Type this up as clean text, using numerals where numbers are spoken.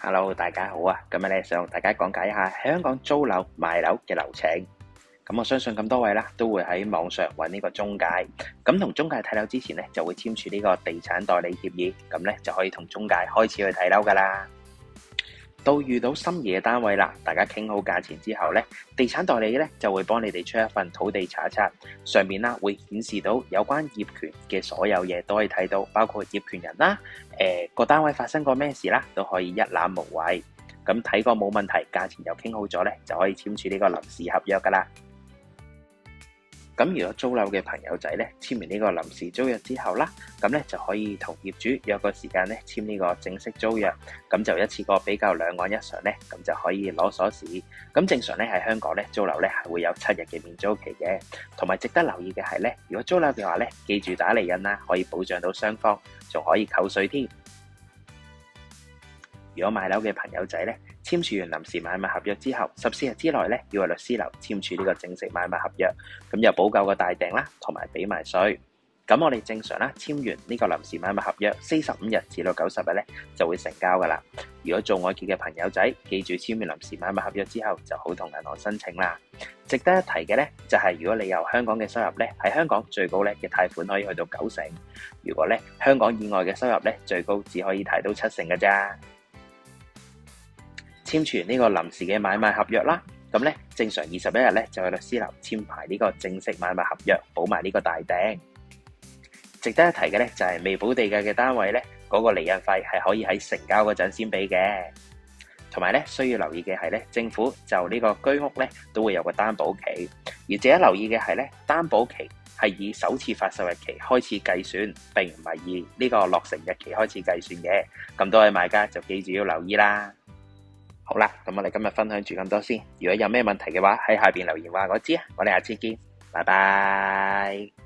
Hello，大家好啊！今日咧想同大家講解一下喺香港租樓賣樓嘅流程。咁我相信咁多位啦，都會喺網上揾呢個中介。咁同中介睇樓之前咧，就會簽署呢個地產代理協議，咁咧就可以同中介開始去睇樓噶啦。到遇到心儀嘅單位啦，大家傾好價錢之後咧，地產代理咧就會幫你哋出一份土地查冊，上面啦會顯示到有關業權嘅所有嘢都可以睇到，包括業權人啦，個單位發生過咩事啦，都可以一覽無遺。咁睇過冇問題，價錢又傾好咗咧，就可以簽署呢個臨時合約噶啦。咁如果租樓嘅朋友仔咧簽完呢個臨時租約之後啦，咁咧就可以同業主約個時間咧簽呢個正式租約，咁就一次過比較兩岸一償咧，咁就可以攞鎖匙。咁正常咧喺香港咧租樓咧係會有7日嘅免租期嘅，同埋值得留意嘅係咧，如果租樓嘅話咧，記住打釐印啦，可以保障到雙方，仲可以扣稅添。如果買樓嘅朋友仔咧，簽署完臨時買賣合約之後，14日之內咧要去律師樓簽署呢個正式買賣合約，咁又補夠個大訂啦，同埋俾埋稅。咁我哋正常啦，簽完呢個臨時買賣合約45日至到90日咧就會成交噶啦。如果做按揭嘅朋友仔，記住簽完臨時買賣合約之後就好同銀行申請啦。值得一提嘅咧就係如果你有香港嘅收入咧，喺香港最高咧嘅貸款可以去到90%，如果咧香港以外嘅收入咧最高只可以提到70%嘅咋。簽署完呢個臨時嘅買賣合約啦，咁咧正常21日咧就去律師樓簽埋呢個正式買賣合約，補埋呢個大訂。值得一提嘅咧就係未補地價嘅單位咧，嗰個釐印費係可以喺成交嗰陣先俾嘅。同埋咧需要留意嘅係咧，政府就呢個居屋咧都會有個擔保期，而值得留意嘅係咧，擔保期係以首次發售日期開始計算，並唔係以呢個落成日期開始計算嘅。咁多位買家就記住要留意啦。好啦，咁我哋今日分享住咁多先。如果有咩問題嘅話，喺下邊留言話我知啊。我哋下次見，拜拜。